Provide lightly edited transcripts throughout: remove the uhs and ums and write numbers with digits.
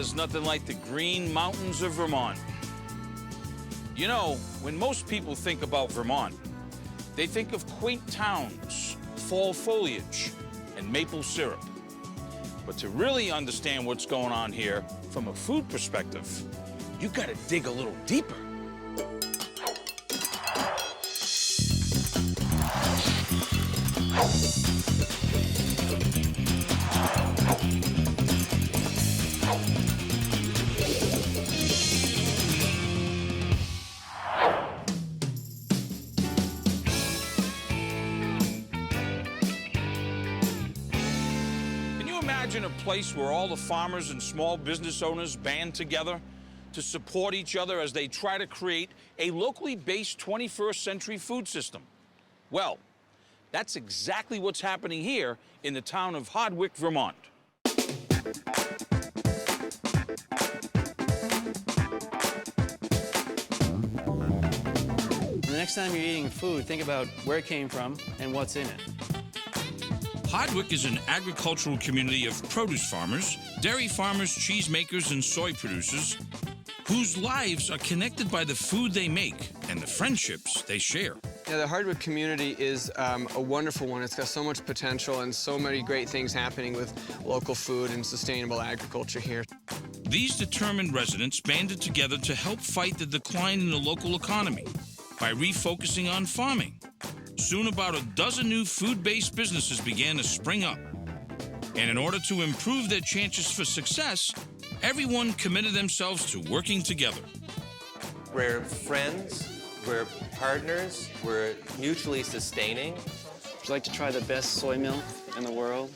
there's nothing like the green mountains of Vermont. You know, when most people think about Vermont, they think of quaint towns, fall foliage, and maple syrup. But to really understand what's going on here from a food perspective, you gotta dig a little deeper. Imagine a place where all the farmers and small business owners band together to support each other as they try to create a locally based 21st century food system. Well, that's exactly what's happening here in the town of Hardwick, Vermont. The next time you're eating food, think about where it came from and what's in it. Hardwick is an agricultural community of produce farmers, dairy farmers, cheese makers, and soy producers whose lives are connected by the food they make and the friendships they share. Yeah, the Hardwick community is a wonderful one. It's got so much potential and so many great things happening with local food and sustainable agriculture here. These determined residents banded together to help fight the decline in the local economy by refocusing on farming. Soon about a dozen new food-based businesses began to spring up. And in order to improve their chances for success, everyone committed themselves to working together. We're friends, we're partners, we're mutually sustaining. Would you like to try the best soy milk in the world?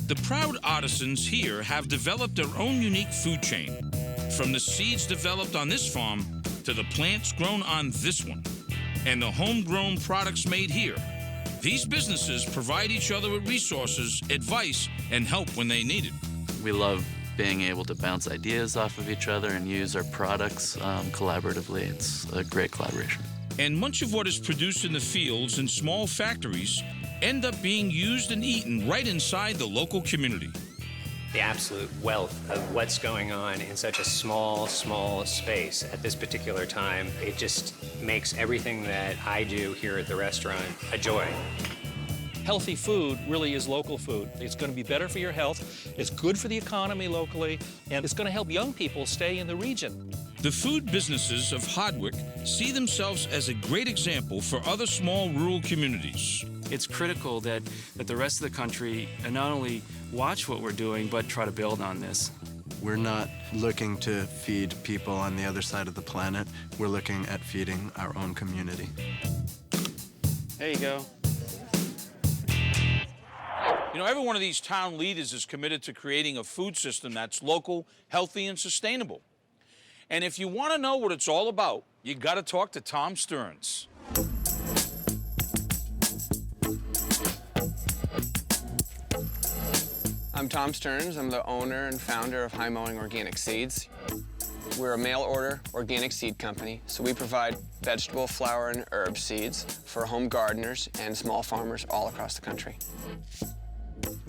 The proud artisans here have developed their own unique food chain, from the seeds developed on this farm to the plants grown on this one, and the homegrown products made here. These businesses provide each other with resources, advice, and help when they need it. We love being able to bounce ideas off of each other and use our products collaboratively. It's a great collaboration. And much of what is produced in the fields and small factories end up being used and eaten right inside the local community. The absolute wealth of what's going on in such a small space at this particular time, it just makes everything that I do here at the restaurant a joy. Healthy food really is local food. It's going to be better for your health, it's good for the economy locally, and it's going to help young people stay in the region. The food businesses of Hardwick see themselves as a great example for other small rural communities. It's critical that the rest of the country not only watch what we're doing, but try to build on this. We're not looking to feed people on the other side of the planet. We're looking at feeding our own community. There you go. You know, every one of these town leaders is committed to creating a food system that's local, healthy, and sustainable. And if you want to know what it's all about, you got to talk to Tom Stearns. I'm Tom Stearns. I'm the owner and founder of Mowing Organic Seeds. We're a mail-order organic seed company, so we provide vegetable, flower, and herb seeds for home gardeners and small farmers all across the country.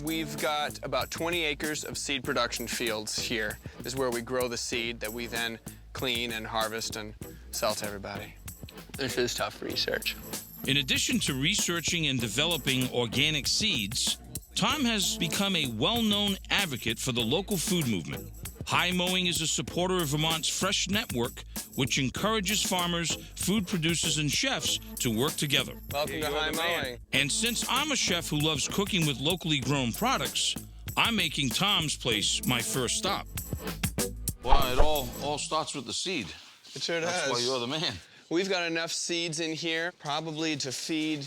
We've got about 20 acres of seed production fields here. This is where we grow the seed that we then clean and harvest and sell to everybody. This is tough research. In addition to researching and developing organic seeds, Tom has become a well-known advocate for the local food movement. Mowing is a supporter of Vermont's Fresh Network, which encourages farmers, food producers, and chefs to work together. Welcome to Mowing. And since I'm a chef who loves cooking with locally grown products, I'm making Tom's place my first stop. Well, it all starts with the seed. It sure does. That's why you're the man. We've got enough seeds in here probably to feed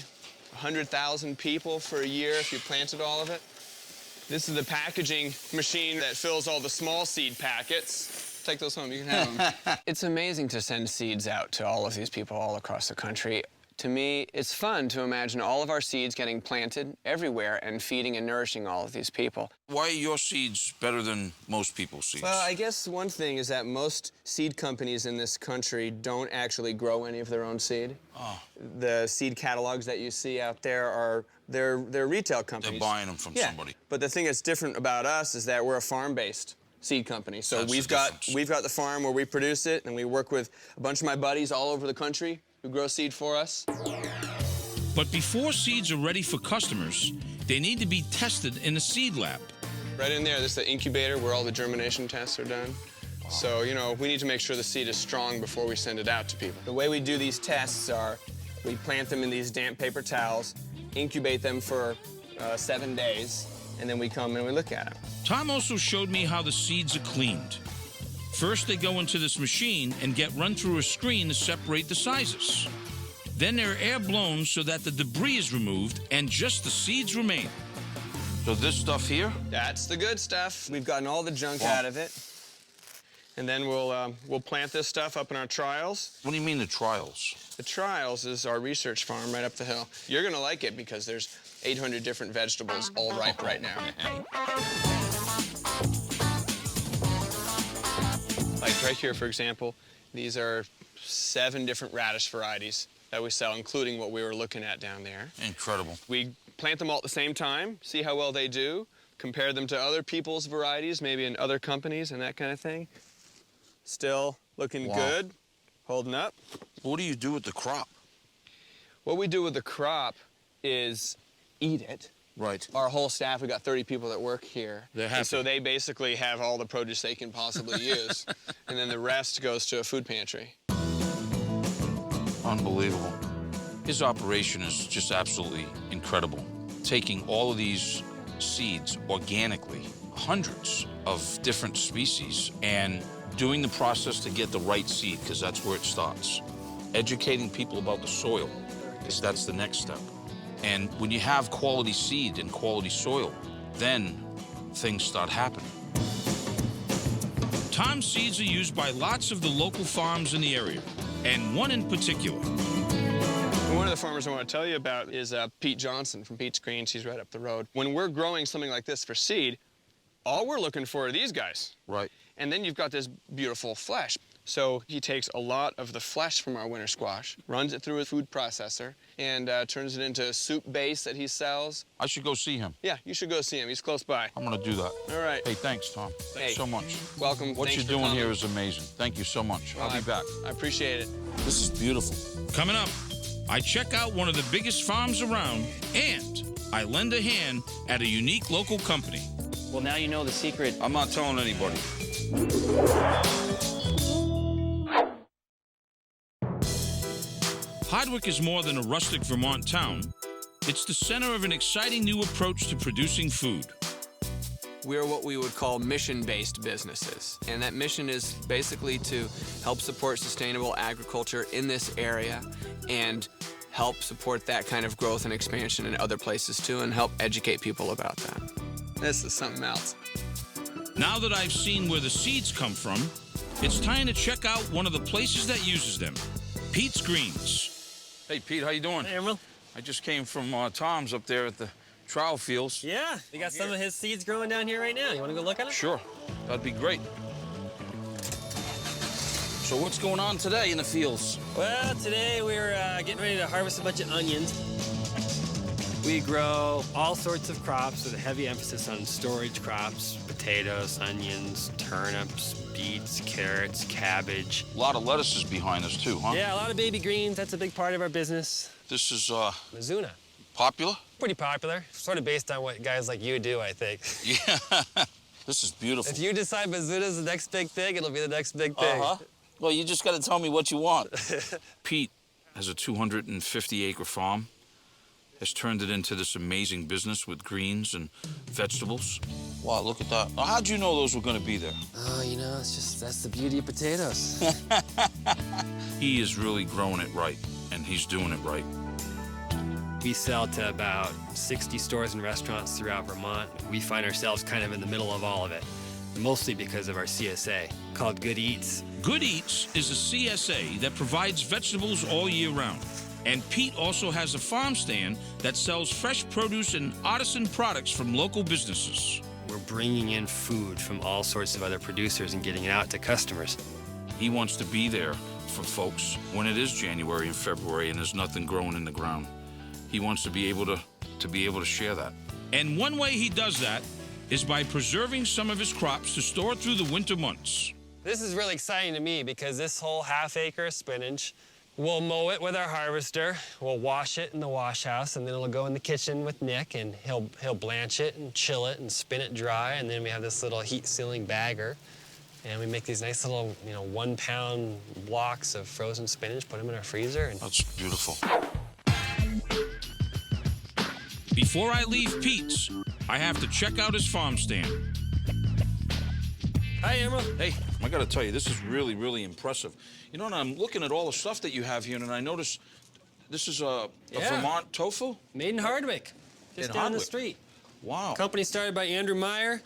100,000 people for a year if you planted all of it. This is the packaging machine that fills all the small seed packets. Take those home, you can have them. It's amazing to send seeds out to all of these people all across the country. To me, it's fun to imagine all of our seeds getting planted everywhere and feeding and nourishing all of these people. Why are your seeds better than most people's seeds? Well, I guess one thing is that most seed companies in this country don't actually grow any of their own seed. Oh. The seed catalogs that you see out there are they're retail companies. They're buying them from somebody. But the thing that's different about us is that we're a farm-based seed company. So That's the we've got difference. the farm where we produce it, and we work with a bunch of my buddies all over the country who grow seed for us. But before seeds are ready for customers, they need to be tested in a seed lab. Right in there, this is the incubator where all the germination tests are done. So, you know, we need to make sure the seed is strong before we send it out to people. The way we do these tests are we plant them in these damp paper towels, incubate them for 7 days, and then we come and we look at them. Tom also showed me how the seeds are cleaned. First, they go into this machine and get run through a screen to separate the sizes. Then they're air blown so that the debris is removed and just the seeds remain. So this stuff here? That's the good stuff. We've gotten all the junk out of it. And then we'll plant this stuff up in our trials. What do you mean the trials? The trials is our research farm right up the hill. You're gonna like it because there's 800 different vegetables all ripe right now. Like right here, for example, these are 7 different radish varieties that we sell, including what we were looking at down there. Incredible. We plant them all at the same time, see how well they do, compare them to other people's varieties, maybe in other companies and that kind of thing. Still looking good, holding up. What do you do with the crop? What we do with the crop is eat it. Right. Our whole staff, we got 30 people that work here. They're happy. And so they basically have all the produce they can possibly use. And then the rest goes to a food pantry. Unbelievable. His operation is just absolutely incredible. Taking all of these seeds organically, hundreds of different species, and doing the process to get the right seed, because that's where it starts. Educating people about the soil, because that's the next step. And when you have quality seed and quality soil, then things start happening. Tom's seeds are used by lots of the local farms in the area, and one in particular. One of the farmers I want to tell you about is Pete Johnson from Pete's Greens. He's right up the road. When we're growing something like this for seed, all we're looking for are these guys. Right. And then you've got this beautiful flesh. So he takes a lot of the flesh from our winter squash, runs it through a food processor, and turns it into a soup base that he sells. I should go see him. Yeah, you should go see him. He's close by. I'm gonna do that. All right. Hey, thanks, Tom. Thanks so much. Welcome. What Thanks you're for doing coming. here is amazing. Thank you so much. I'll be back. I appreciate it. This is beautiful. Coming up, I check out one of the biggest farms around, and I lend a hand at a unique local company. Well, now you know the secret. I'm not telling anybody. Hardwick is more than a rustic Vermont town. It's the center of an exciting new approach to producing food. We're what we would call mission-based businesses. And that mission is basically to help support sustainable agriculture in this area and help support that kind of growth and expansion in other places too, and help educate people about that. This is something else. Now that I've seen where the seeds come from, it's time to check out one of the places that uses them, Pete's Greens. Hey, Pete, how you doing? Hey, Emeril. I just came from Tom's up there at the trial fields. Yeah, we got some of his seeds growing down here right now. You want to go look at them? Sure, that'd be great. So what's going on today in the fields? Well, today we're getting ready to harvest a bunch of onions. We grow all sorts of crops with a heavy emphasis on storage crops, potatoes, onions, turnips, beets, carrots, cabbage. A lot of lettuces behind us too, huh? Yeah, a lot of baby greens. That's a big part of our business. This is Mizuna. popular? Pretty popular. Sort of based on what guys like you do, I think. Yeah. This is beautiful. If you decide Mizuna's the next big thing, it'll be the next big thing. Well, you just got to tell me what you want. Pete has a 250-acre farm, has turned it into this amazing business with greens and vegetables. Wow, look at that. Now, how'd you know those were going to be there? Oh, you know, it's just, that's the beauty of potatoes. He is really growing it right, and he's doing it right. We sell to about 60 stores and restaurants throughout Vermont. We find ourselves kind of in the middle of all of it, mostly because of our CSA, called Good Eats. Good Eats is a CSA that provides vegetables all year round. And Pete also has a farm stand that sells fresh produce and artisan products from local businesses. We're bringing in food from all sorts of other producers and getting it out to customers. He wants to be there for folks when it is January and February and there's nothing growing in the ground. He wants to be able to share that. And one way he does that is by preserving some of his crops to store through the winter months. This is really exciting to me because this whole half-acre of spinach, we'll mow it with our harvester, we'll wash it in the wash house, and then it'll go in the kitchen with Nick, and he'll blanch it and chill it and spin it dry, and then we have this little heat-sealing bagger, and we make these nice little, 1-pound blocks of frozen spinach, put them in our freezer. And that's beautiful. Before I leave Pete's, I have to check out his farm stand. Hi, Emeril. Hey, I gotta tell you, this is really, really impressive. You know, and I'm looking at all the stuff that you have here, and I notice this is a Vermont tofu? Made in Hardwick, just down the street. Wow. Company started by Andrew Meyer.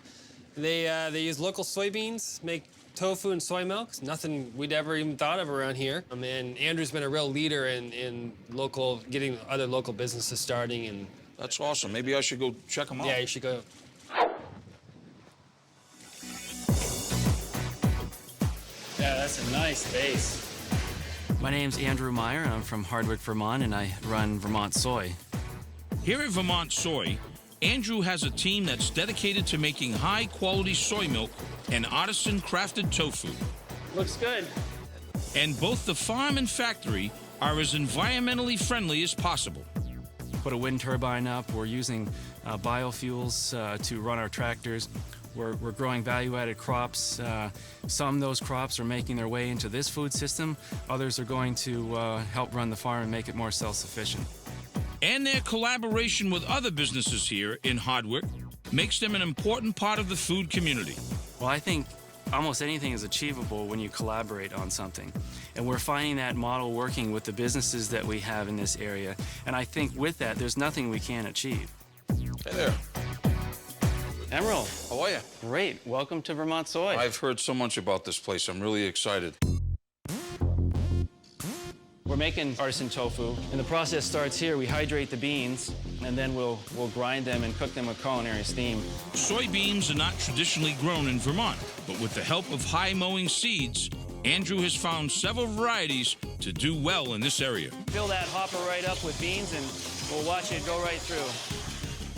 They use local soybeans, make tofu and soy milk. It's nothing we'd ever even thought of around here. And Andrew's been a real leader in getting other local businesses starting. And that's awesome. Maybe I should go check them out. Yeah, you should go. Yeah, that's a nice base. My name's Andrew Meyer, and I'm from Hardwick, Vermont, and I run Vermont Soy. Here at Vermont Soy, Andrew has a team that's dedicated to making high-quality soy milk and artisan-crafted tofu. Looks good. And both the farm and factory are as environmentally friendly as possible. Put a wind turbine up. We're using biofuels to run our tractors. We're growing value-added crops. Some of those crops are making their way into this food system. Others are going to help run the farm and make it more self-sufficient. And their collaboration with other businesses here in Hardwick makes them an important part of the food community. Well, I think almost anything is achievable when you collaborate on something. And we're finding that model working with the businesses that we have in this area. And I think with that, there's nothing we can't achieve. Hey there. Emeril. How are you? Great. Welcome to Vermont Soy. I've heard so much about this place. I'm really excited. We're making artisan tofu, and the process starts here. We hydrate the beans, and then we'll grind them and cook them with culinary steam. Soybeans are not traditionally grown in Vermont, but with the help of high mowing seeds, Andrew has found several varieties to do well in this area. Fill that hopper right up with beans, and we'll watch it go right through.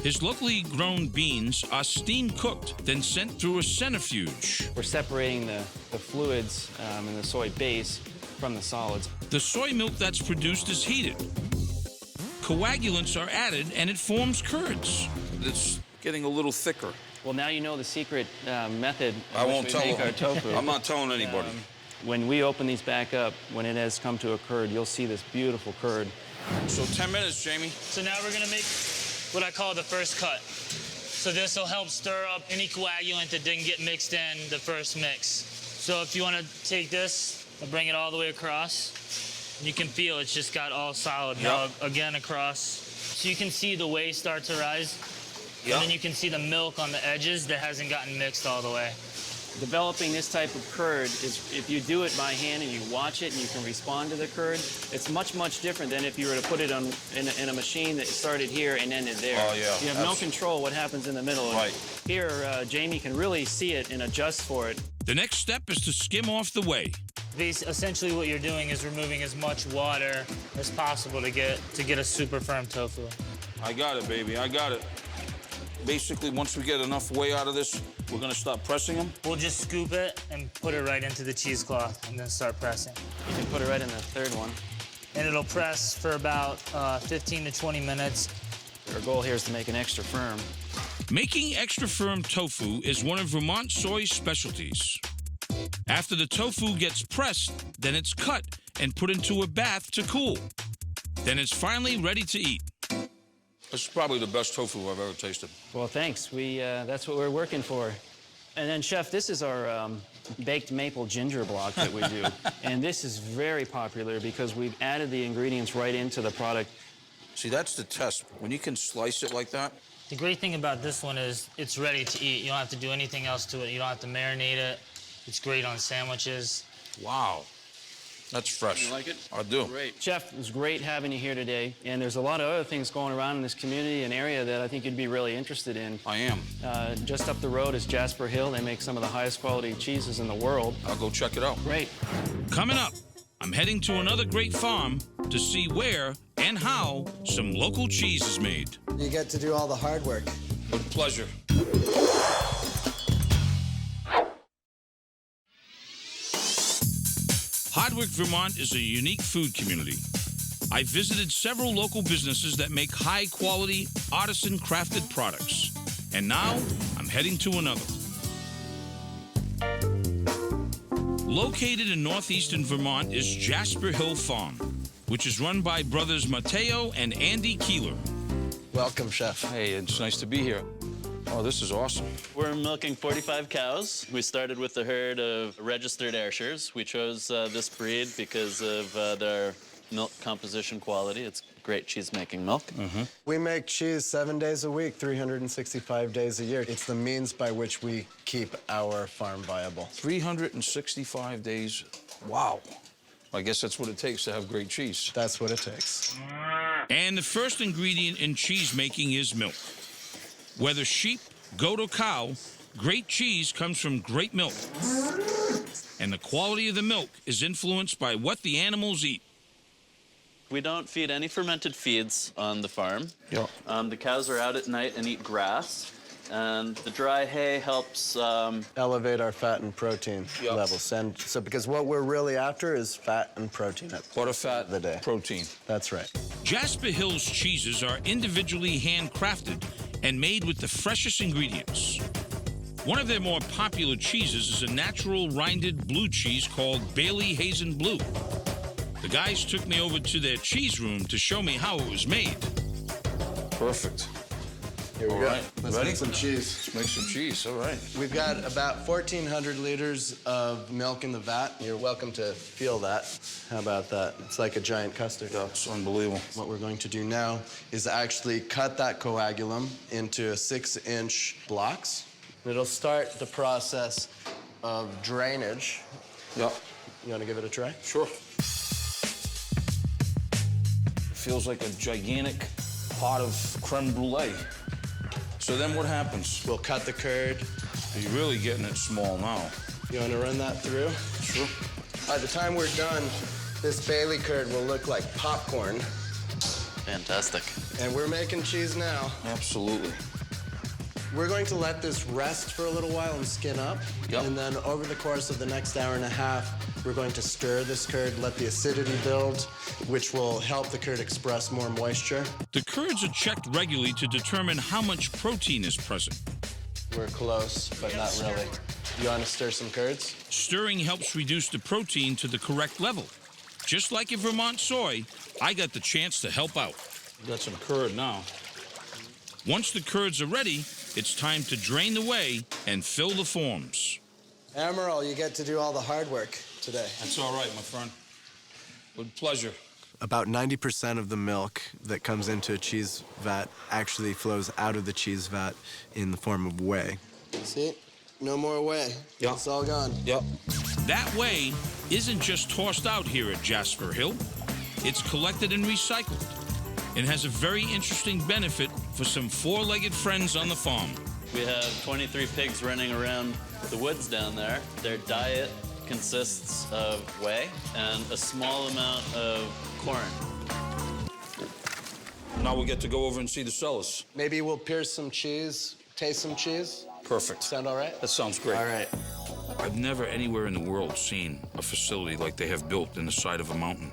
His locally grown beans are steam cooked, then sent through a centrifuge. We're separating the fluids in the soy base from the solids. The soy milk that's produced is heated. Coagulants are added, and it forms curds. It's getting a little thicker. Well, now you know the secret method I won't which we make our tofu. I'm not telling anybody. When we open these back up, when it has come to a curd, you'll see this beautiful curd. So 10 minutes, Jamie. So now we're gonna make what I call the first cut. So this will help stir up any coagulant that didn't get mixed in the first mix. So if you wanna take this, I'll bring it all the way across. You can feel it's just got all solid. Yep. Now again across. So you can see the whey start to rise. Yep. And then you can see the milk on the edges that hasn't gotten mixed all the way. Developing this type of curd is, if you do it by hand and you watch it and you can respond to the curd, it's much, much different than if you were to put it in a machine that started here and ended there. Oh, yeah. You have no control what happens in the middle. Right. Here, Jamie can really see it and adjust for it. The next step is to skim off the whey. Essentially what you're doing is removing as much water as possible to get a super firm tofu. I got it, baby. I got it. Basically, once we get enough whey out of this, we're gonna stop pressing them. We'll just scoop it and put it right into the cheesecloth and then start pressing. You can put it right in the third one. And it'll press for about 15 to 20 minutes. Our goal here is to make it extra firm. Making extra firm tofu is one of Vermont Soy's specialties. After the tofu gets pressed, then it's cut and put into a bath to cool. Then it's finally ready to eat. This is probably the best tofu I've ever tasted. Well, thanks. That's what we're working for. And then, Chef, this is our baked maple ginger block that we do. And this is very popular because we've added the ingredients right into the product. See, that's the test. When you can slice it like that. The great thing about this one is it's ready to eat. You don't have to do anything else to it. You don't have to marinate it. It's great on sandwiches. Wow. That's fresh. You like it? I do. Great. Chef, it was great having you here today. And there's a lot of other things going around in this community and area that I think you'd be really interested in. I am. Just up the road is Jasper Hill. They make some of the highest quality cheeses in the world. I'll go check it out. Great. Coming up, I'm heading to another great farm to see where and how some local cheese is made. You get to do all the hard work. With pleasure. Hardwick, Vermont is a unique food community. I visited several local businesses that make high-quality, artisan-crafted products. And now, I'm heading to another. Located in northeastern Vermont is Jasper Hill Farm, which is run by brothers Mateo and Andy Keeler. Welcome, Chef. Hey, it's nice to be here. Oh, this is awesome. We're milking 45 cows. We started with a herd of registered Ayrshires. We chose this breed because of their milk composition quality. It's great cheese-making milk. We make cheese 7 days a week, 365 days a year. It's the means by which we keep our farm viable. 365 days. Wow. I guess that's what it takes to have great cheese. That's what it takes. And the first ingredient in cheese making is milk. Whether sheep, goat, or cow, great cheese comes from great milk. And the quality of the milk is influenced by what the animals eat. We don't feed any fermented feeds on the farm. Yeah. The cows are out at night and eat grass. And the dry hay helps elevate our fat and protein Yep. levels. And so, because what we're really after is fat and protein at Butter, fat, the day. protein. That's right. Jasper Hill's cheeses are individually handcrafted and made with the freshest ingredients. One of their more popular cheeses is a natural rinded blue cheese called Bailey Hazen Blue. The guys took me over to their cheese room to show me how it was made. Perfect. Here we All go. right. Let's Ready? make some cheese. Let's make some cheese. All right. We've got about 1,400 liters of milk in the vat. You're welcome to feel that. How about that? It's like a giant custard. That's unbelievable. What we're going to do now is actually cut that coagulum into 6-inch blocks. It'll start the process of drainage. Yep. You want to give it a try? Sure. It feels like a gigantic pot of creme brulee. So then what happens? We'll cut the curd. You're really getting it small now. You want to run that through? Sure. By the time we're done, this Bailey curd will look like popcorn. fantastic. And we're making cheese now. Absolutely. We're going to let this rest for a little while and skin up. Yep. And then over the course of the next hour and a half, we're going to stir this curd, let the acidity build, which will help the curd express more moisture. The curds are checked regularly to determine how much protein is present. We're close, but not really. You want to stir some curds? Stirring helps reduce the protein to the correct level. Just like at Vermont Soy, I got the chance to help out. Got some curd now. Once the curds are ready, it's time to drain the whey and fill the forms. Emeril, you get to do all the hard work today. That's all right, my friend. With pleasure. About 90% of the milk that comes into a cheese vat actually flows out of the cheese vat in the form of whey. See? No more whey. Yep. It's all gone. Yep. That whey isn't just tossed out here at Jasper Hill. It's collected and recycled. It has a very interesting benefit for some four-legged friends on the farm. We have 23 pigs running around the woods down there. Their diet consists of whey and a small amount of corn. Now we get to go over and see the cellars. Maybe we'll pierce some cheese, taste some cheese. Perfect. Sound all right? That sounds great. All right. I've never anywhere in the world seen a facility like they have built in the side of a mountain.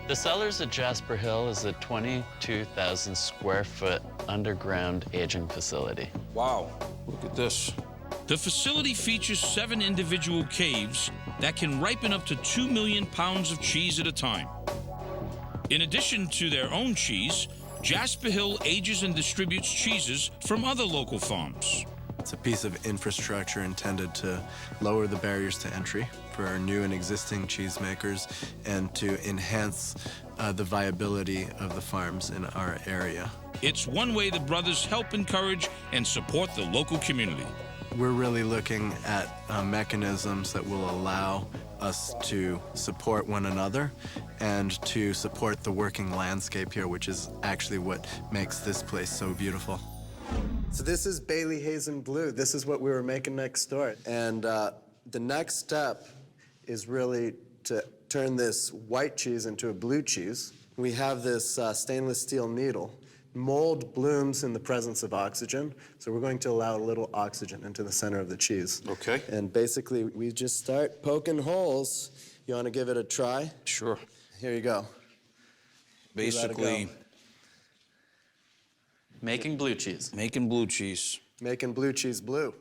The cellars at Jasper Hill is a 22,000 square foot underground aging facility. Wow, look at this. The facility features 7 individual caves that can ripen up to 2 million pounds of cheese at a time. In addition to their own cheese, Jasper Hill ages and distributes cheeses from other local farms. It's a piece of infrastructure intended to lower the barriers to entry for our new and existing cheesemakers and to enhance the viability of the farms in our area. It's one way the brothers help encourage and support the local community. We're really looking at mechanisms that will allow us to support one another and to support the working landscape here, which is actually what makes this place so beautiful. So this is Bailey Hazen Blue. This is what we were making next door. And the next step is really to turn this white cheese into a blue cheese. We have this stainless steel needle Mold blooms in the presence of oxygen, so we're going to allow a little oxygen into the center of the cheese. Okay. And basically, we just start poking holes. You want to give it a try? Sure. Here you go. Basically, Making blue cheese. making blue cheese. Making blue cheese blue.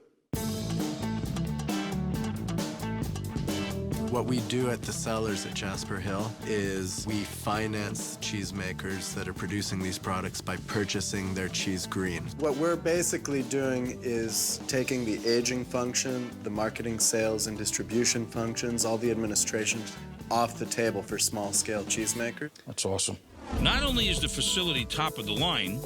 What we do at the cellars at Jasper Hill is we finance cheesemakers that are producing these products by purchasing their cheese green. What we're basically doing is taking the aging function, the marketing, sales, and distribution functions, all the administration, off the table for small-scale cheesemakers. That's awesome. Not only is the facility top of the line,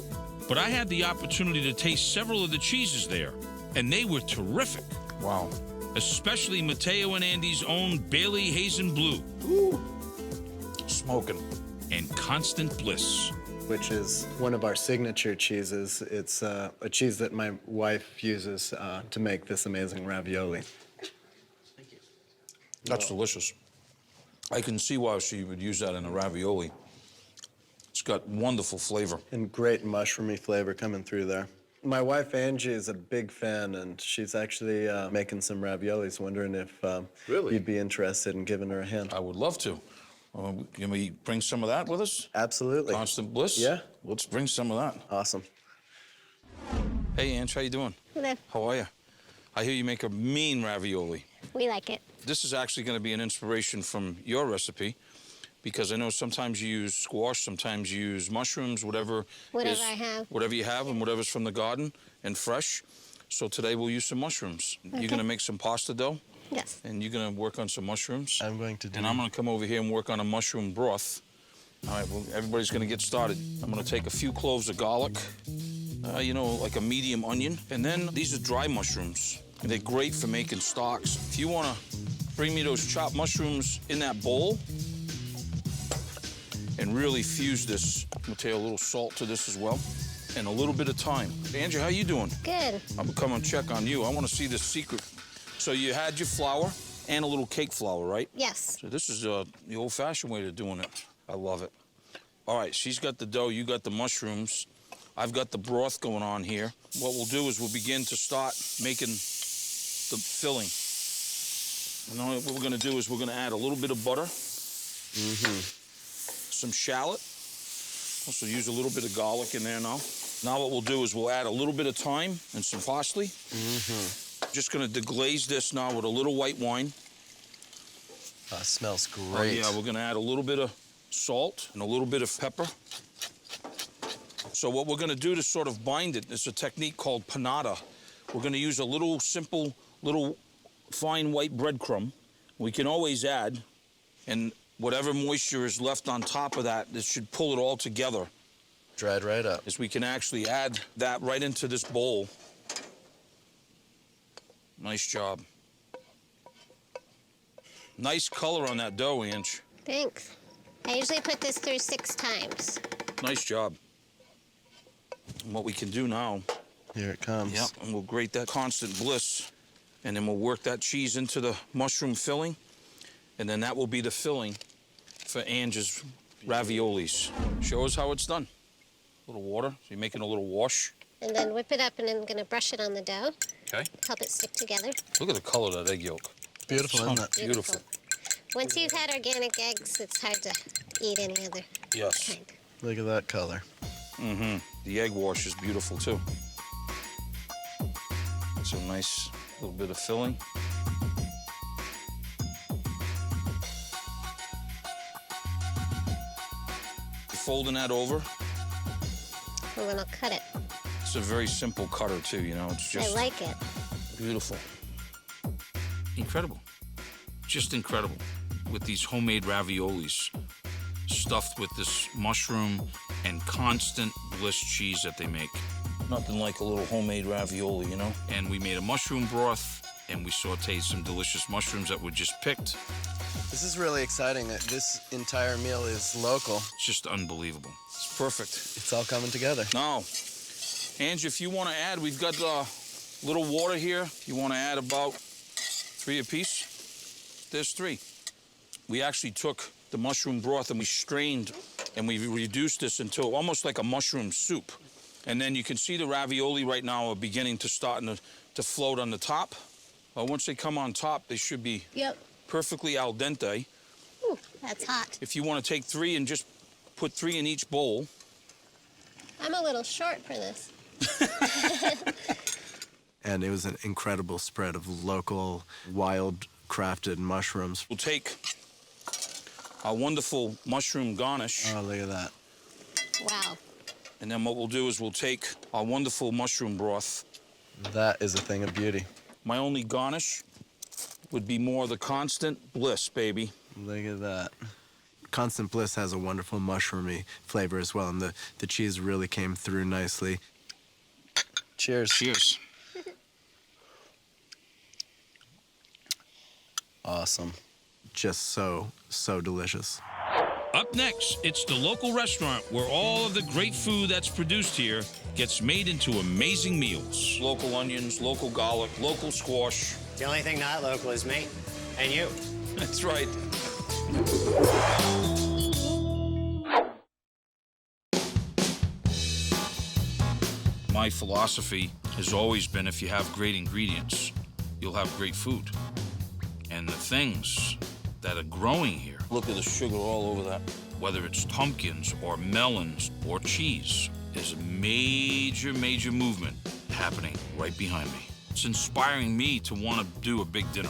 but I had the opportunity to taste several of the cheeses there, and they were terrific. Wow. Especially Mateo and Andy's own Bailey Hazen Blue. Ooh. Smoking. And Constant Bliss. Which is one of our signature cheeses. It's a cheese that my wife uses to make this amazing ravioli. Thank you. That's delicious. I can see why she would use that in a ravioli. It's got wonderful flavor. And great mushroomy flavor coming through there. My wife, Angie, is a big fan, and she's actually making some raviolis, wondering if you'd be interested in giving her a hand. I would love to. Can we bring some of that with us? Absolutely. Constant Bliss? Yeah. Let's bring some of that. Awesome. Hey, Ange, how you doing? Hello. How are you? I hear you make a mean ravioli. We like it. This is actually going to be an inspiration from your recipe, because I know sometimes you use squash, sometimes you use mushrooms, whatever I have. Whatever you have and whatever's from the garden and fresh. So today we'll use some mushrooms. Okay. You're going to make some pasta dough? Yes. And you're going to work on some mushrooms? I'm going to do. And I'm going to come over here and work on a mushroom broth. All right, well, everybody's going to get started. I'm going to take a few cloves of garlic, you know, like a medium onion. And then these are dry mushrooms. And they're great for making stocks. If you want to bring me those chopped mushrooms in that bowl, and really fuse this. I'm gonna take a little salt to this as well, and a little bit of thyme. Andrew, how you doing? Good. I'm gonna come and check on you. I wanna see this secret. So you had your flour and a little cake flour, right? Yes. So this is the old-fashioned way of doing it. I love it. All right, she's got the dough, you got the mushrooms. I've got the broth going on here. What we'll do is we'll begin to start making the filling. And then what we're gonna do is we're gonna add a little bit of butter. Mm-hmm. Some shallot. Also use a little bit of garlic in there now. Now what we'll do is we'll add a little bit of thyme and some parsley. Mm-hmm. Just gonna deglaze this now with a little white wine. Smells great. Oh, yeah, we're gonna add a little bit of salt and a little bit of pepper. So what we're gonna do to sort of bind it is a technique called panada. We're gonna use a little simple, little fine white breadcrumb. We can always add, and whatever moisture is left on top of that, this should pull it all together. Dried right up. Is we can actually add that right into this bowl. Nice job. Nice color on that dough, Ange. Thanks. I usually put this through 6 times. Nice job. And what we can do now. Here it comes. Yep, and we'll grate that Constant Bliss, and then we'll work that cheese into the mushroom filling, and then that will be the filling for Ange's raviolis. Show us how it's done. A little water, so you're making a little wash. And then whip it up, and then I'm gonna brush it on the dough. Okay. Help it stick together. Look at the color of that egg yolk. Beautiful, isn't it? Beautiful. Once you've had organic eggs, it's hard to eat any other Yes. kind. Look at that color. Mm-hmm. The egg wash is beautiful, too. It's a nice little bit of filling. Folding that over. And then I'll cut it. It's a very simple cutter, too, you know. It's just I like it. beautiful. Incredible. Just incredible with these homemade raviolis stuffed with this mushroom and Constant Bliss cheese that they make. Nothing like a little homemade ravioli, you know? And we made a mushroom broth, and we sauteed some delicious mushrooms that were just picked. This is really exciting. This entire meal is local. It's just unbelievable. It's perfect. It's all coming together. Now, Angie, if you want to add, we've got a little water here. If you want to add about 3 apiece, there's 3. We actually took the mushroom broth and we strained And we've reduced this until almost like a mushroom soup. And then you can see the ravioli right now are beginning to to float on the top. Once they come on top, they should be perfectly al dente. Ooh, that's hot. If you want to take 3 and just put 3 in each bowl. I'm a little short for this. And it was an incredible spread of local, wild-crafted mushrooms. We'll take our wonderful mushroom garnish. Oh, look at that. Wow. And then what we'll do is we'll take our wonderful mushroom broth. That is a thing of beauty. My only garnish would be more the Constant Bliss, baby. Look at that. Constant Bliss has a wonderful mushroomy flavor as well, and the cheese really came through nicely. Cheers. Cheers. Awesome. Just so delicious. Up next, it's the local restaurant where all of the great food that's produced here gets made into amazing meals. Local onions, local garlic, local squash. The only thing not local is me and you. That's right. My philosophy has always been if you have great ingredients, you'll have great food. And the things that are growing here, look at the sugar all over that. Whether it's pumpkins or melons or cheese, there's a major movement happening right behind me. It's inspiring me to want to do a big dinner.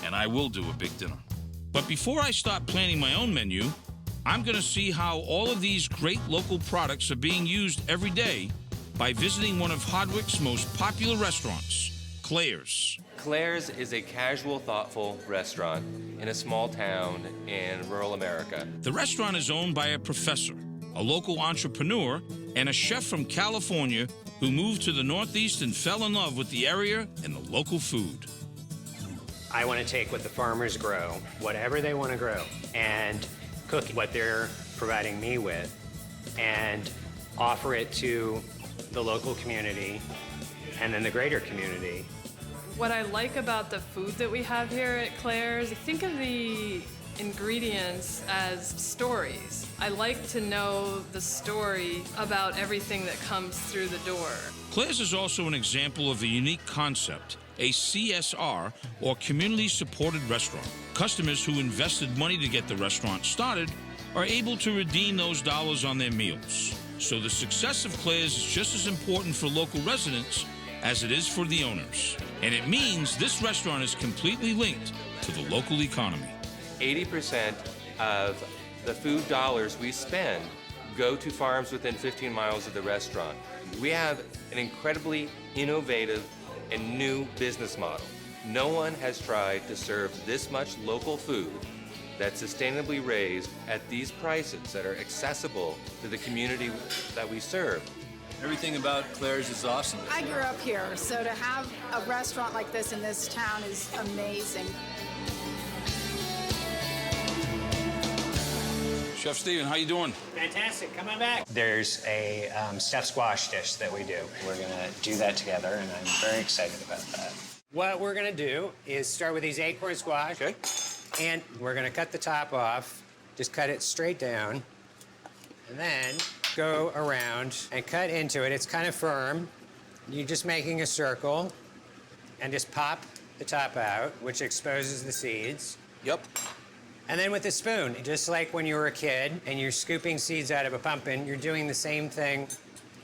And I will do a big dinner. But before I start planning my own menu, I'm going to see how all of these great local products are being used every day by visiting one of Hardwick's most popular restaurants, Claire's. Claire's is a casual, thoughtful restaurant in a small town in rural America. The restaurant is owned by a professor, a local entrepreneur, and a chef from California who moved to the Northeast and fell in love with the area and the local food. I want to take what the farmers grow, whatever they want to grow, and cook what they're providing me with, and offer it to the local community and then the greater community. What I like about the food that we have here at Claire's, I think of the ingredients as stories. I like to know the story about everything that comes through the door. Claire's is also an example of a unique concept, a CSR, or community-supported restaurant. Customers who invested money to get the restaurant started are able to redeem those dollars on their meals. So the success of Claire's is just as important for local residents as it is for the owners. And it means this restaurant is completely linked to the local economy. 80% of the food dollars we spend go to farms within 15 miles of the restaurant. We have an incredibly innovative and new business model. No one has tried to serve this much local food that's sustainably raised at these prices that are accessible to the community that we serve. Everything about Claire's is awesome. I grew up here, so to have a restaurant like this in this town is amazing. Chef Steven, how you doing? Fantastic, come on back. There's a stuffed squash dish that we do. We're gonna do that together, and I'm very excited about that. What we're gonna do is start with these acorn squash. Okay. And we're gonna cut the top off, just cut it straight down, and then go around and cut into it. It's kind of firm. You're just making a circle and just pop the top out, which exposes the seeds. Yep. And then with a spoon, just like when you were a kid and you're scooping seeds out of a pumpkin, you're doing the same thing.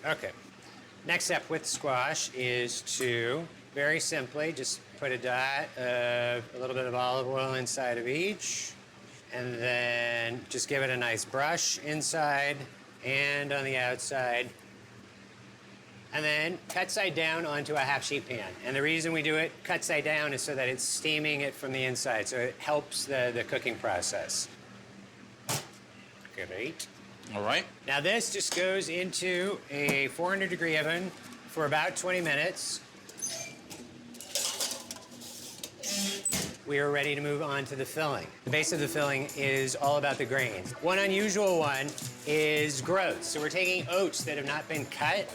Okay. Next step with squash is to, very simply, just put a dot of a little bit of olive oil inside of each, and then just give it a nice brush inside and on the outside, and then cut side down onto a half sheet pan. And the reason we do it cut side down is so that it's steaming it from the inside, so it helps the cooking process. Great. All right. Now this just goes into a 400-degree oven for about 20 minutes. We are ready to move on to the filling. The base of the filling is all about the grains. One unusual one is groats. So we're taking oats that have not been cut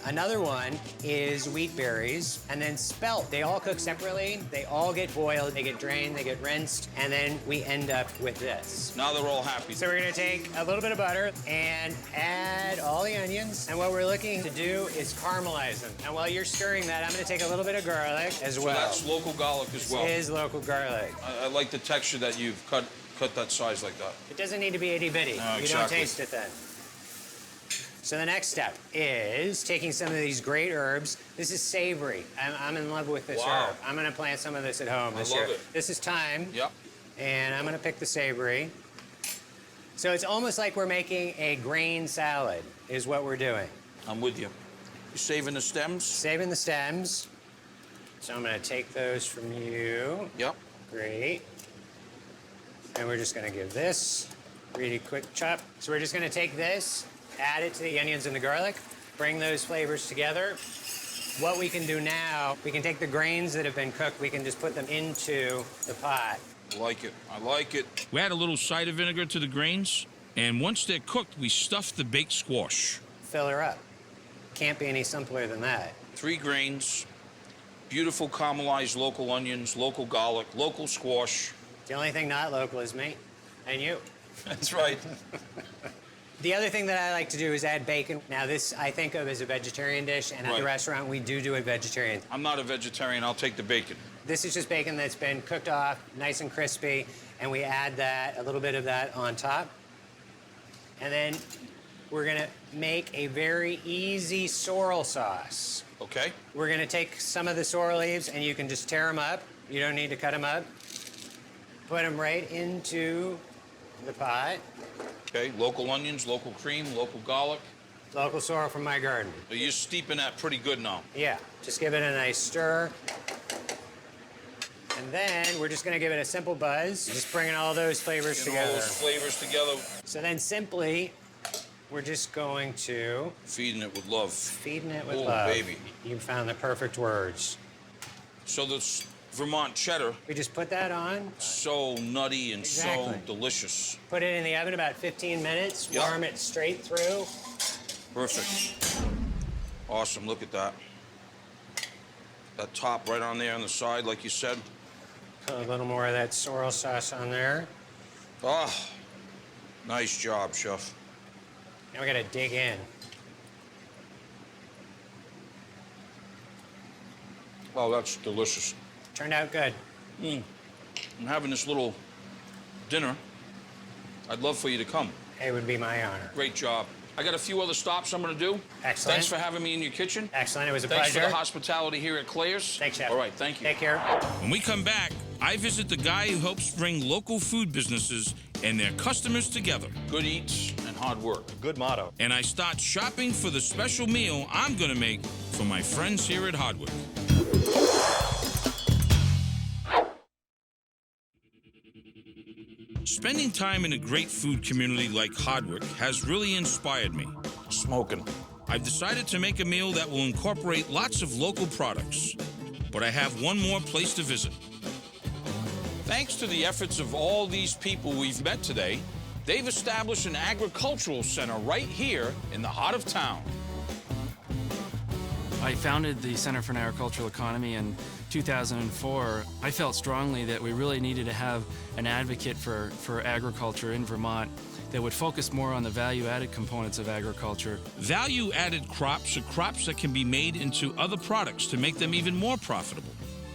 Another one is wheat berries, and then spelt. They all cook separately. They all get boiled, they get drained, they get rinsed, and then we end up with this. Now they're all happy. So we're gonna take a little bit of butter and add all the onions. And what we're looking to do is caramelize them. And while you're stirring that, I'm gonna take a little bit of garlic as well. So that's local garlic as well. This is local garlic. I like the texture that you've cut that size like that. It doesn't need to be itty-bitty. No, You exactly. don't taste it then. So the next step is taking some of these great herbs. This is savory. I'm in love with this Wow. herb. I'm gonna plant some of this at home this I love year. it. This is thyme. Yep. And I'm gonna pick the savory. So it's almost like we're making a grain salad, is what we're doing. I'm with you. You saving the stems? Saving the stems. So I'm gonna take those from you. Yep. Great. And we're just gonna give this a really quick chop. So we're just gonna take this, add it to the onions and the garlic, bring those flavors together. What we can do now, we can take the grains that have been cooked, we can just put them into the pot. I like it. I like it. We add a little cider vinegar to the grains, and once they're cooked, we stuff the baked squash. Fill her up. Can't be any simpler than that. 3 grains, beautiful caramelized local onions, local garlic, local squash. The only thing not local is me and you. That's right. The other thing that I like to do is add bacon. Now this I think of as a vegetarian dish, and at the Right. restaurant we do it vegetarian. I'm not a vegetarian. I'll take the bacon. This is just bacon that's been cooked off, nice and crispy, and we add that, a little bit of that on top. And then we're gonna make a very easy sorrel sauce. Okay. We're gonna take some of the sorrel leaves, and you can just tear them up. You don't need to cut them up. Put them right into the pot. Okay, local onions, local cream, local garlic. Local sorrel from my garden. So you're steeping that pretty good now. Yeah, just give it a nice stir. And then we're just gonna give it a simple buzz, just bringing all those flavors Getting all together. those flavors together. So then simply, we're just going to Feeding it with love. feeding it with Oh, love. baby. You found the perfect words. So this Vermont cheddar, We just put that on, so nutty and so Exactly. delicious. put it in the oven about 15 minutes, Yep. warm it straight through. Perfect. Awesome, look at that. That top right on there on the side, like you said. Put a little more of that sorrel sauce on there. Ah, nice job, chef. Now we gotta dig in. Oh, that's delicious. Turned out good. I'm having this little dinner. I'd love for you to come. It would be my honor. Great job. I got a few other stops I'm going to do. Excellent. Thanks for having me in your kitchen. Excellent, it was a Thanks pleasure. for the hospitality here at Claire's. Thanks, Chef. All right, thank you. Take care. When we come back, I visit the guy who helps bring local food businesses and their customers together. Good eats and hard work. Good motto. And I start shopping for the special meal I'm going to make for my friends here at Hardwick. Spending time in a great food community like Hardwick has really inspired me. Smoking. I've decided to make a meal that will incorporate lots of local products, but I have one more place to visit. Thanks to the efforts of all these people we've met today, they've established an agricultural center right here in the heart of town. I founded the Center for an Agricultural Economy in 2004. I felt strongly that we really needed to have an advocate for agriculture in Vermont that would focus more on the value-added components of agriculture. Value-added crops are crops that can be made into other products to make them even more profitable.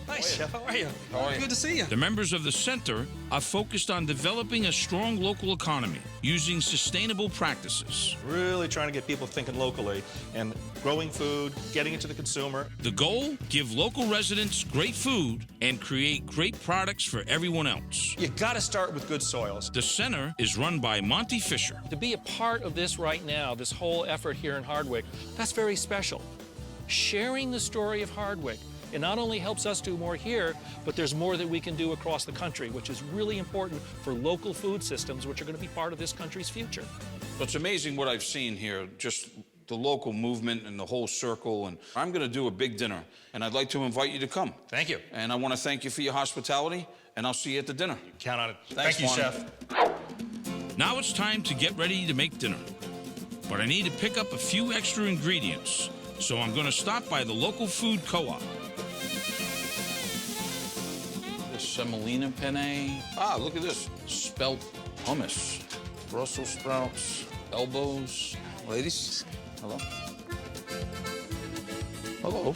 Hi, Chef. How are you? How are you? Good to see you. The members of the center are focused on developing a strong local economy using sustainable practices. Really trying to get people thinking locally and growing food, getting it to the consumer. The goal, give local residents great food and create great products for everyone else. You got to start with good soils. The center is run by Monty Fisher. To be a part of this right now, this whole effort here in Hardwick, that's very special. Sharing the story of Hardwick, it not only helps us do more here, but there's more that we can do across the country, which is really important for local food systems, which are going to be part of this country's future. It's amazing what I've seen here, just the local movement and the whole circle. And I'm going to do a big dinner, and I'd like to invite you to come. Thank you. And I want to thank you for your hospitality, and I'll see you at the dinner. Count on it. Thanks, Thank you, Juan. Chef. Now it's time to get ready to make dinner. But I need to pick up a few extra ingredients so I'm going to stop by the local food co-op. The semolina penne. Ah, look at this. Spelt hummus. Brussels sprouts, elbows. Ladies, hello. Hello.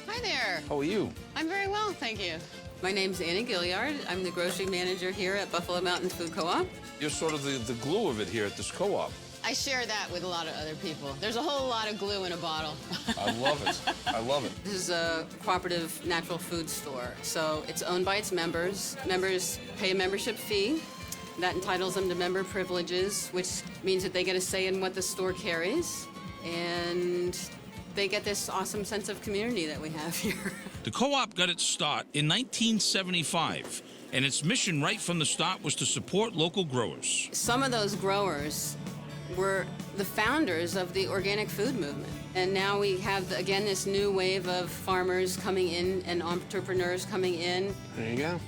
Hi there. How are you? I'm very well, thank you. My name's Anna Gilliard. I'm the grocery manager here at Buffalo Mountain Food Co-op. You're sort of the glue of it here at this co-op. I share that with a lot of other people. There's a whole lot of glue in a bottle. I love it. I love it. This is a cooperative natural food store, so it's owned by its members. Members pay a membership fee. That entitles them to member privileges, which means that they get a say in what the store carries, and they get this awesome sense of community that we have here. The co-op got its start in 1975, and its mission right from the start was to support local growers. Some of those growers were the founders of the organic food movement. And now we have, again, this new wave of farmers coming in and entrepreneurs coming in. There you go.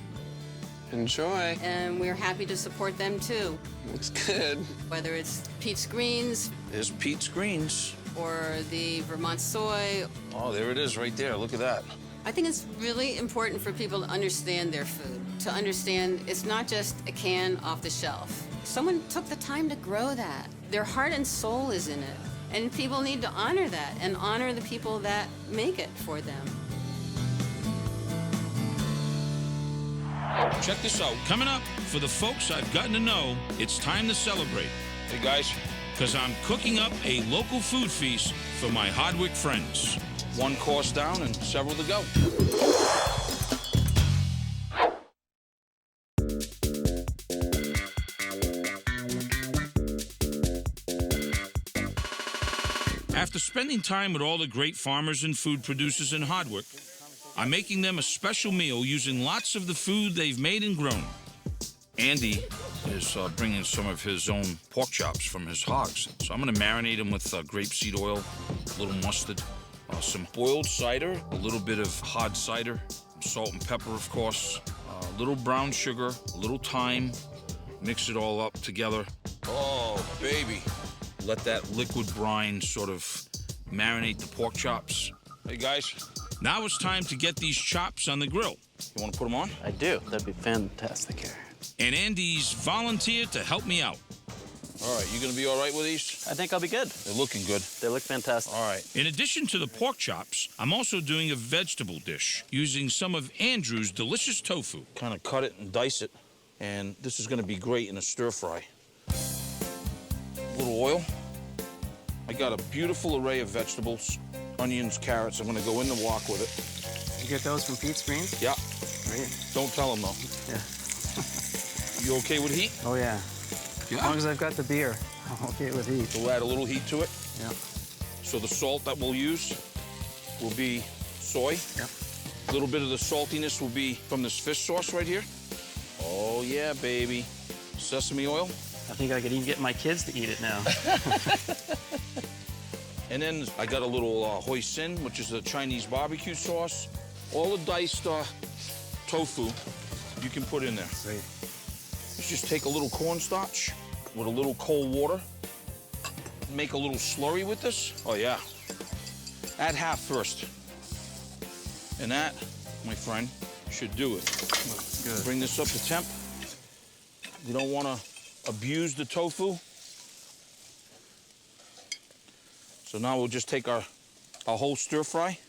Enjoy. And we're happy to support them too. Looks good. Whether it's Pete's Greens. There's Pete's Greens. Or the Vermont Soy. Oh, there it is right there. Look at that. I think it's really important for people to understand their food, to understand it's not just a can off the shelf. Someone took the time to grow that. Their heart and soul is in it. And people need to honor that and honor the people that make it for them. Check this out. Coming up, for the folks I've gotten to know, it's time to celebrate. Hey, guys, because I'm cooking up a local food feast for my Hardwick friends. One course down and several to go. After spending time with all the great farmers and food producers in Hardwick, I'm making them a special meal using lots of the food they've made and grown. Andy is bringing some of his own pork chops from his hogs. So I'm going to marinate them with grapeseed oil, a little mustard, some boiled cider, a little bit of hard cider, salt and pepper, of course, a little brown sugar, a little thyme. Mix it all up together. Oh, baby. Let that liquid brine sort of marinate the pork chops. Hey, guys. Now it's time to get these chops on the grill. You want to put them on? I do. That'd be fantastic here. And Andy's volunteered to help me out. All right, you gonna be all right with these? I think I'll be good. They're looking good. They look fantastic. All right. In addition to the pork chops, I'm also doing a vegetable dish using some of Andrew's delicious tofu. Kind of cut it and dice it, and this is gonna be great in a stir fry. A little oil. I got a beautiful array of vegetables, onions, carrots. I'm gonna go in the wok with it. You get those from Pete's Greens? Yeah. Great. Don't tell them though. Yeah. You okay with heat? Oh, yeah. Yeah. As long as I've got the beer, I'm okay with heat. We'll add a little heat to it. Yeah. So the salt that we'll use will be soy. Yep. A little bit of the saltiness will be from this fish sauce right here. Oh, yeah, baby. Sesame oil. I think I could even get my kids to eat it now. And then I got a little hoisin, which is a Chinese barbecue sauce. All the diced tofu you can put in there. Great. Let's just take a little cornstarch with a little cold water. Make a little slurry with this. Oh, yeah. Add half first. And that, my friend, should do it. Good. Bring this up to temp. You don't want to abuse the tofu. So now we'll just take our whole stir fry.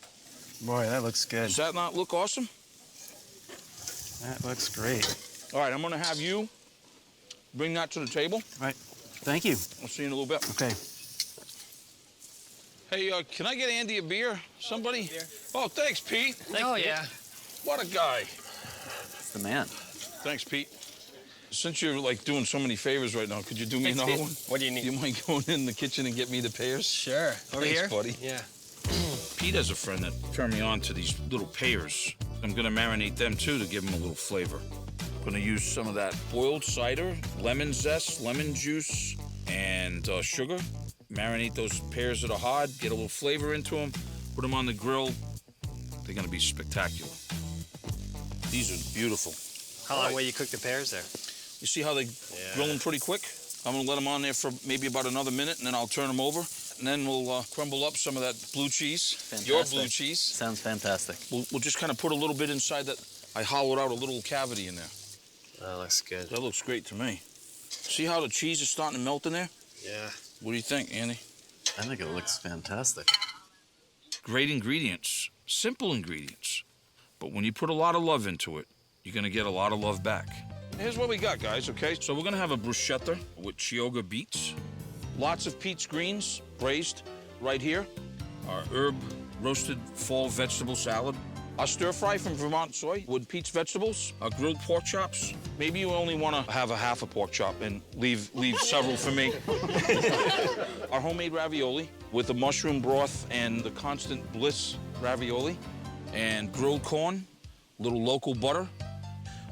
Boy, that looks good. Does that not look awesome? That looks great. All right, I'm going to have you bring that to the table. All right. Thank you. I'll see you in a little bit. Okay. Hey, can I get Andy a beer? Somebody? Beer. Oh, thanks, Pete. Oh, yeah. What a guy. That's the man. Thanks, Pete. Since you're like doing so many favors right now, could you do me another one? What do you need? You mind going in the kitchen and get me the pears? Sure. Over Thanks, here? buddy. Yeah. Pete has a friend that turned me on to these little pears. I'm gonna marinate them too to give them a little flavor. Gonna use some of that boiled cider, lemon zest, lemon juice, and sugar. Marinate those pears that are hard, get a little flavor into them, put them on the grill. They're gonna be spectacular. These are beautiful. How long will you cook the pears there? You see how they grill them pretty quick? I'm gonna let them on there for maybe about another minute, and then I'll turn them over. And then we'll crumble up some of that blue cheese. Fantastic. Your blue cheese. Sounds fantastic. We'll just kind of put a little bit inside that. I hollowed out a little cavity in there. That looks good. That looks great to me. See how the cheese is starting to melt in there? Yeah. What do you think, Andy? I think it looks fantastic. Great ingredients, simple ingredients. But when you put a lot of love into it, you're gonna get a lot of love back. Here's what we got, guys, okay? So we're gonna have a bruschetta with Chioggia beets, lots of Pete's greens, braised right here, our herb roasted fall vegetable salad, our stir fry from Vermont Soy with Pete's vegetables, our grilled pork chops. Maybe you only wanna have a half a pork chop and leave several for me. Our homemade ravioli with the mushroom broth and the Constant Bliss ravioli, and grilled corn, little local butter.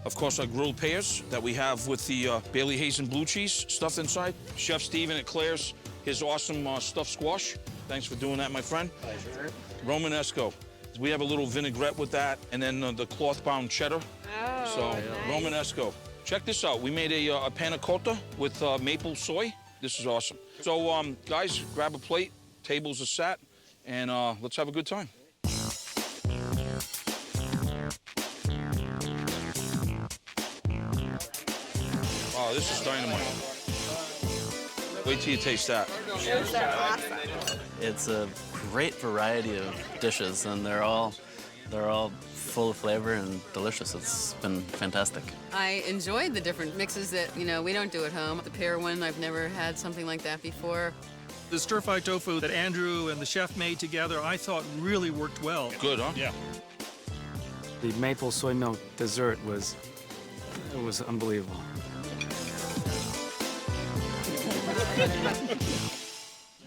Of course, our grilled pears that we have with the Bailey Hazen blue cheese stuffed inside. Chef Steven at Claire's, his awesome stuffed squash. Thanks for doing that, my friend. Pleasure. Romanesco. We have a little vinaigrette with that, and then the cloth-bound cheddar. Oh, So, nice. Romanesco. Check this out. We made a panna cotta with maple soy. This is awesome. So, guys, grab a plate. Tables are set, and let's have a good time. Wow, this is dynamite. Wait till you taste that. Those are awesome. It's a great variety of dishes, and they're all full of flavor and delicious. It's been fantastic. I enjoyed the different mixes that, we don't do at home. The pear one, I've never had something like that before. The stir-fried tofu that Andrew and the chef made together, I thought really worked well. Good, huh? Yeah. The maple soy milk dessert was unbelievable.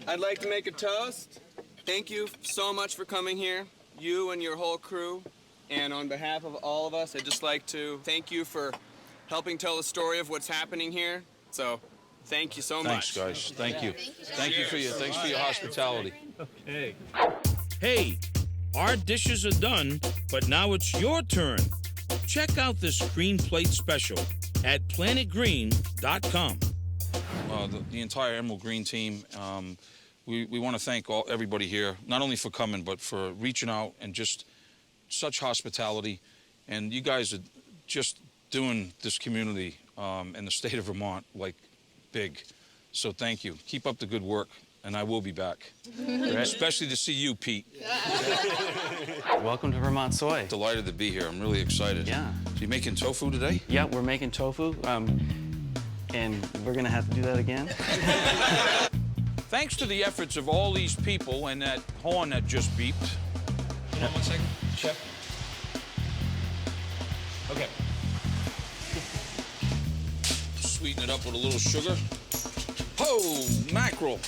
I'd like to make a toast. Thank you so much for coming here, you and your whole crew. And on behalf of all of us, I'd just like to thank you for helping tell the story of what's happening here. So, thank you so Thanks, much. guys. Thank you. Thank you for your hospitality. Okay. Hey, our dishes are done, but now it's your turn. Check out this green plate special at planetgreen.com. The entire Emeril Green team, we want to thank everybody here, not only for coming, but for reaching out and just such hospitality. And you guys are just doing this community and the state of Vermont like big. So thank you. Keep up the good work, and I will be back. Especially to see you, Pete. Welcome to Vermont Soy. Delighted to be here. I'm really excited. Yeah. So you making tofu today? Yeah, we're making tofu, and we're gonna have to do that again. Thanks to the efforts of all these people and that horn that just beeped. Hold on 1 second, Chef. Okay. Sweeten it up with a little sugar. Oh, mackerel.